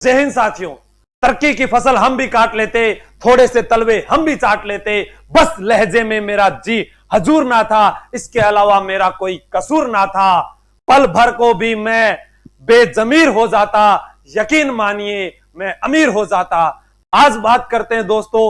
जय हिंद साथियों। तरक्की की फसल हम भी काट लेते, थोड़े से तलवे हम भी चाट लेते, बस लहजे में मेरा जी हजूर ना था, इसके अलावा मेरा कोई कसूर ना था। पल भर को भी मैं बेजमीर हो जाता, यकीन मानिए मैं अमीर हो जाता। आज बात करते हैं दोस्तों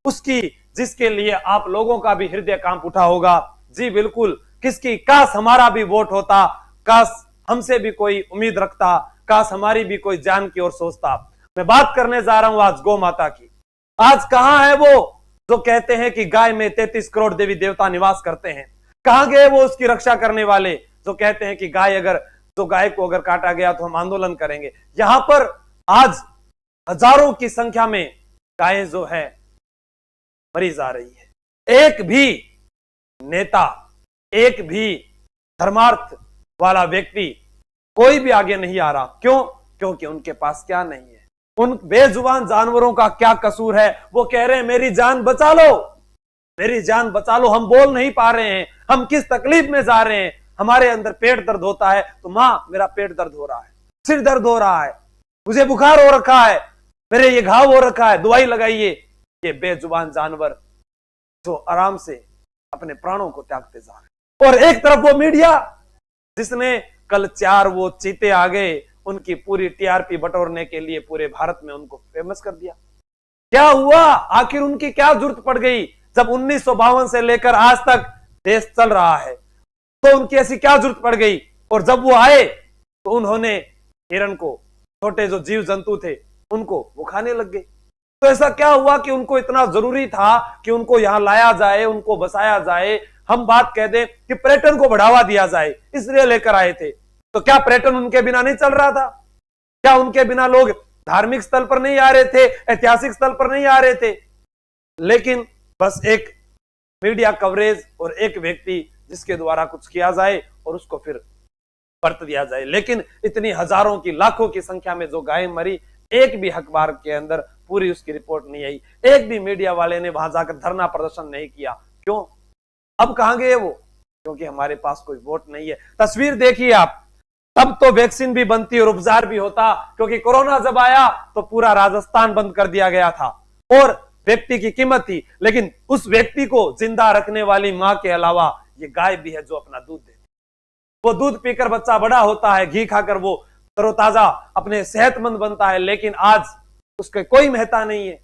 उसकी जिसके लिए आप लोगों का भी हृदय कांप उठा होगा। जी बिल्कुल, किसकी? काश हमारा भी वोट होता, काश हमसे भी कोई उम्मीद रखता, काश हमारी भी कोई जान की ओर सोचता। मैं बात करने जा रहा हूं आज गौ माता की। आज कहां है वो जो कहते हैं कि गाय में 33 करोड़ देवी देवता निवास करते हैं? कहां गए वो उसकी रक्षा करने वाले जो कहते हैं कि गाय को अगर काटा गया तो हम आंदोलन करेंगे? यहां पर आज हजारों की संख्या में गायें जो है मरी जा रही है। एक भी नेता, एक भी धर्मार्थ वाला व्यक्ति कोई भी आगे नहीं आ रहा। क्यों? क्योंकि उनके पास क्या नहीं है। उन बेजुबान जानवरों का क्या कसूर है? वो कह रहे हैं मेरी जान बचा लो, मेरी जान बचा लो। हम बोल नहीं पा रहे हैं, हम किस तकलीफ में जा रहे हैं। हमारे अंदर पेट दर्द होता है तो मां मेरा पेट दर्द हो रहा है, सिर दर्द हो रहा है, मुझे बुखार हो रखा है, मेरे ये घाव हो रखा है, दवाई लगाइए। ये बेजुबान जानवर जो आराम से अपने प्राणों को त्यागते जा रहे हैं। और एक तरफ वो मीडिया जिसने कल 4 वो चीते आ गए, उनकी पूरी टीआरपी बटोरने के लिए पूरे भारत में उनको फेमस कर दिया। क्या हुआ? आखिर उनकी क्या जरूरत पड़ गई? जब 1952 से लेकर आज तक देश चल रहा है तो उनकी ऐसी क्या जरूरत पड़ गई? और जब वो आए तो उन्होंने हिरण को, छोटे जो जीव जंतु थे उनको वो खाने लग गए। तो ऐसा क्या हुआ कि उनको इतना जरूरी था कि उनको यहां लाया जाए, उनको बसाया जाए? हम बात कह दें कि पर्यटन को बढ़ावा दिया जाए, इसलिए लेकर आए थे। तो क्या पर्यटन उनके बिना नहीं चल रहा था? क्या उनके बिना लोग धार्मिक स्थल पर नहीं आ रहे थे, ऐतिहासिक स्थल पर नहीं आ रहे थे? लेकिन बस एक मीडिया कवरेज और एक व्यक्ति जिसके द्वारा कुछ किया जाए और उसको फिर बरत दिया जाए। लेकिन इतनी हजारों की, लाखों की संख्या में जो गायें मरी, एक भी अखबार के अंदर पूरी उसकी रिपोर्ट नहीं आई, एक भी मीडिया वाले ने वहां जाकर धरना प्रदर्शन नहीं किया। क्यों? अब कहां गए वो? क्योंकि हमारे पास कोई वोट नहीं है। तस्वीर देखिए आप, तब तो वैक्सीन भी बनती और उपचार भी होता, क्योंकि कोरोना जब आया तो पूरा राजस्थान बंद कर दिया गया था और व्यक्ति की कीमत थी। लेकिन उस व्यक्ति को जिंदा रखने वाली मां के अलावा ये गाय भी है जो अपना दूध देती। वो दूध पीकर बच्चा बड़ा होता है, घी खाकर वो तरोताजा अपने सेहतमंद बनता है। लेकिन आज उसके कोई महत्ता नहीं है।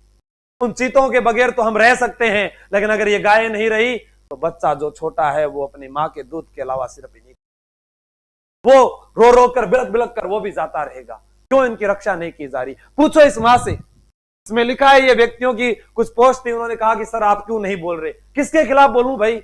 उन चीतों के बगैर तो हम रह सकते हैं, लेकिन अगर ये गाय नहीं रही तो बच्चा जो छोटा है वो अपनी मां के दूध के अलावा सिर्फ ही नहीं, वो रो रो कर, बिलक बिलक कर वो भी जाता रहेगा। क्यों इनकी रक्षा नहीं की जा रही? पूछो इस मां से। इसमें लिखा है, ये व्यक्तियों की कुछ पोस्ट थी, उन्होंने कहा कि सर आप क्यों नहीं बोल रहे? किसके खिलाफ बोलूं भाई?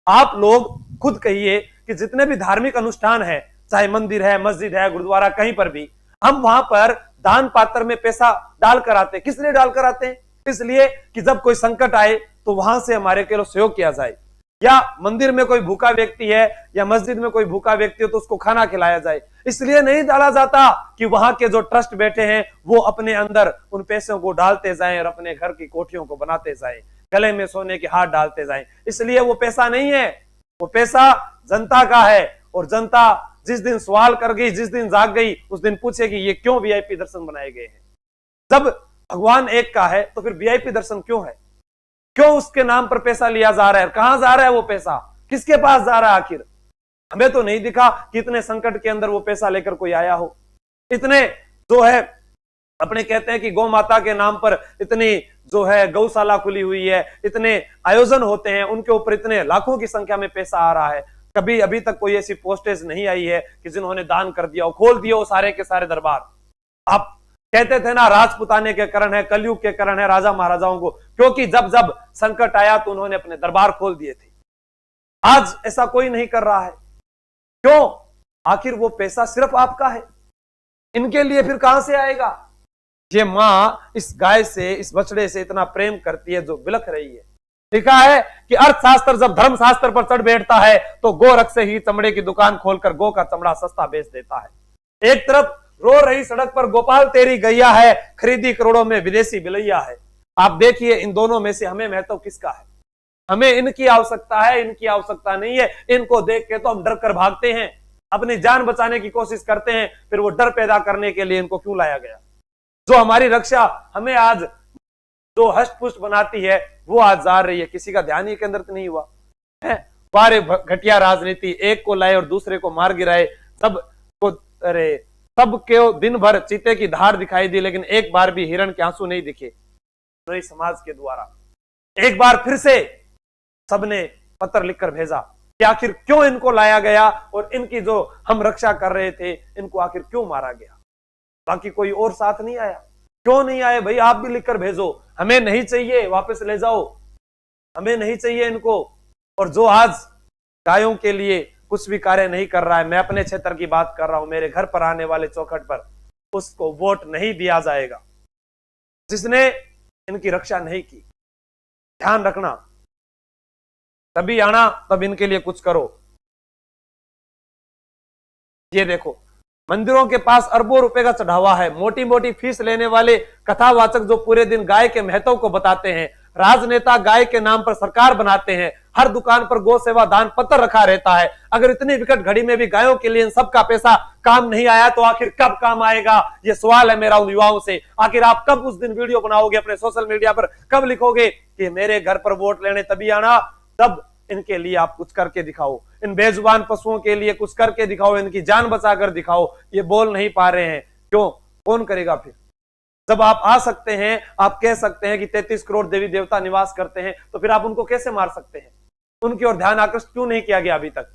आप लोग खुद कहिए कि जितने भी धार्मिक अनुष्ठान है, चाहे मंदिर है, मस्जिद है, गुरुद्वारा, कहीं पर भी हम वहां पर दान पात्र में पैसा डालकर आते हैं। किस लिए डालकर आते हैं? इसलिए कि जब कोई संकट आए तो वहां से हमारे के लिए सहयोग किया जाए, या मंदिर में कोई भूखा व्यक्ति है या मस्जिद में कोई भूखा व्यक्ति हो तो उसको खाना खिलाया जाए। इसलिए नहीं डाला जाता कि वहां के जो ट्रस्ट बैठे हैं वो अपने अंदर उन पैसों को डालते जाएं और अपने घर की कोठियों को बनाते जाएं, गले में सोने के हाथ डालते जाएं। इसलिए वो पैसा नहीं है, वो पैसा जनता का है। और जनता जिस दिन सवाल कर गई, जिस दिन जाग गई, उस दिन पूछेगी ये क्यों वीआईपी दर्शन बनाए गए हैं? जब भगवान एक का है तो फिर वीआईपी दर्शन क्यों है? क्यों उसके नाम पर पैसा लिया जा रहा है? कहां जा रहा है वो पैसा? किसके पास जा रहा है आखिर? हमें तो नहीं दिखा कि इतने संकट के अंदर वो पैसा लेकर कोई आया हो। इतने जो है अपने कहते हैं कि गौ माता के नाम पर इतनी जो है गौशाला खुली हुई है, इतने आयोजन होते हैं, उनके ऊपर इतने लाखों की संख्या में पैसा आ रहा है। कभी अभी तक कोई ऐसी पोस्टेज नहीं आई है कि जिन्होंने दान कर दिया हो, खोल दिया हो सारे के सारे दरबार। आप कहते थे ना राजपुताने के करण है, कलयुग के करण है राजा महाराजाओं को, क्योंकि जब जब संकट आया तो उन्होंने अपने दरबार खोल दिए थे। आज ऐसा कोई नहीं कर रहा है। क्यों? आखिर वो पैसा सिर्फ आपका है, इनके लिए फिर कहां से आएगा? ये मां इस गाय से, इस बछड़े से इतना प्रेम करती है जो बिलख रही है। लिखा है कि अर्थशास्त्र जब धर्मशास्त्र पर चढ़ बैठता है तो गोरख से ही चमड़े की दुकान खोलकर गो का चमड़ा सस्ता बेच देता है। एक तरफ रो रही सड़क पर गोपाल तेरी गैया है, खरीदी करोड़ों में विदेशी बिलैया है। आप देखिए इन दोनों में से हमें महत्व किसका है? हमें इनकी आवश्यकता है, इनकी आवश्यकता नहीं है। इनको देख के तो हम डर कर भागते हैं, अपनी जान बचाने की कोशिश करते हैं, फिर वो डर पैदा करने के लिए इनको क्यों लाया गया? जो हमारी रक्षा हमें आज जो हष्ट पुष्ट बनाती है वो आज जा रही है। किसी का ध्यान ही केंद्रित नहीं हुआ है। बारे घटिया राजनीति, एक को लाए और दूसरे को मार गिराए, सब को अरे सबके दिन भर चीते की धार दिखाई दी, लेकिन एक बार भी हिरण के आंसू नहीं दिखे। तो इस समाज के द्वारा एक बार फिर से सबने पत्र लिखकर भेजा कि आखिर क्यों इनको लाया गया और इनकी जो हम रक्षा कर रहे थे इनको आखिर क्यों मारा गया। बाकी कोई और साथ नहीं आया। क्यों नहीं आए भाई? आप भी लिखकर भेजो, हमें नहीं चाहिए, वापस ले जाओ, हमें नहीं चाहिए इनको। और जो आज गायों के लिए कुछ भी कार्य नहीं कर रहा है, मैं अपने क्षेत्र की बात कर रहा हूं, मेरे घर पर आने वाले चौखट पर, उसको वोट नहीं दिया जाएगा जिसने इनकी रक्षा नहीं की। ध्यान रखना, तभी आना तब इनके लिए कुछ करो। ये देखो, मंदिरों के पास अरबों रुपए का चढ़ावा है, मोटी मोटी फीस लेने वाले कथावाचक जो पूरे दिन गाय के महत्व को बताते हैं, राजनेता गाय के नाम पर सरकार बनाते हैं, हर दुकान पर गौ सेवा दान पत्र रखा रहता है। अगर इतनी विकट घड़ी में भी गायों के लिए इन सबका पैसा काम नहीं आया तो आखिर कब काम आएगा? ये सवाल है मेरा उन युवाओं से। आखिर आप कब उस दिन वीडियो बनाओगे अपने सोशल मीडिया पर, कब लिखोगे कि मेरे घर पर वोट लेने तभी आना? तब इनके लिए आप कुछ करके दिखाओ, इन बेजुबान पशुओं के लिए कुछ करके दिखाओ, इनकी जान बचाकर दिखाओ। ये बोल नहीं पा रहे हैं, क्यों? कौन करेगा फिर? जब आप आ सकते हैं, आप कह सकते हैं कि 33 करोड़ देवी देवता निवास करते हैं, तो फिर आप उनको कैसे मार सकते हैं? उनकी ओर ध्यान आकृष्ट क्यों नहीं किया गया अभी तक?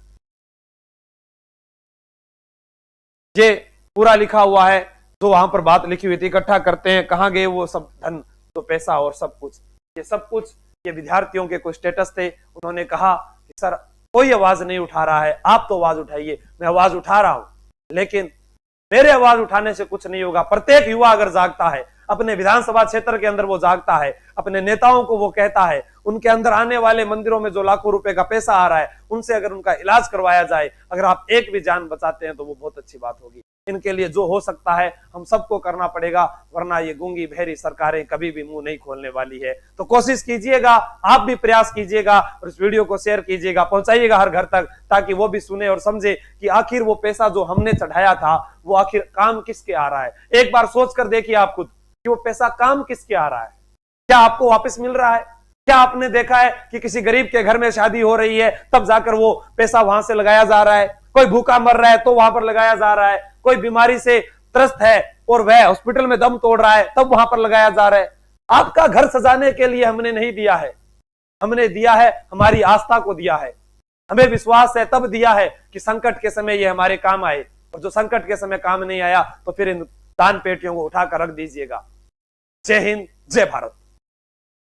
ये पूरा लिखा हुआ है, जो वहां पर बात लिखी हुई थी, इकट्ठा करते हैं, कहां गए वो सब धन, तो पैसा और सब कुछ। ये सब कुछ ये विद्यार्थियों के कुछ स्टेटस थे। उन्होंने कहा कि सर कोई आवाज नहीं उठा रहा है, आप तो आवाज उठाइए। मैं आवाज उठा रहा हूं, लेकिन मेरे आवाज उठाने से कुछ नहीं होगा। प्रत्येक युवा अगर जागता है, अपने विधानसभा क्षेत्र के अंदर वो जागता है, अपने नेताओं को वो कहता है, उनके अंदर आने वाले मंदिरों में जो लाखों रुपए का पैसा आ रहा है, उनसे अगर उनका इलाज करवाया जाए, अगर आप एक भी जान बचाते हैं तो वो बहुत अच्छी बात होगी। इनके लिए जो हो सकता है हम सबको करना पड़ेगा, वरना ये गूंगी बहरी सरकारें कभी भी मुंह नहीं खोलने वाली है। तो कोशिश कीजिएगा, आप भी प्रयास कीजिएगा और इस वीडियो को शेयर कीजिएगा, पहुंचाइएगा हर घर तक, ताकि वो भी सुने और समझे कि आखिर वो पैसा जो हमने चढ़ाया था वो आखिर काम किसके आ रहा है। एक बार सोच कर देखिए आप खुद कि वो पैसा काम किसके आ रहा है। क्या आपको वापस मिल रहा है? क्या आपने देखा है कि किसी गरीब के घर में शादी हो रही है तब जाकर वो पैसा वहां से लगाया जा रहा है? कोई भूखा मर रहा है तो वहां पर लगाया जा रहा है, कोई बीमारी से त्रस्त है और वह हॉस्पिटल में दम तोड़ रहा है तब वहां पर लगाया जा रहा है। आपका घर सजाने के लिए हमने नहीं दिया है, हमने दिया है हमारी आस्था को दिया है। हमें विश्वास है तब दिया है कि संकट के समय ये हमारे काम आए, और जो संकट के समय काम नहीं आया तो फिर इन दान पेटियों को उठाकर रख दीजिएगा। जय हिंद, जय भारत।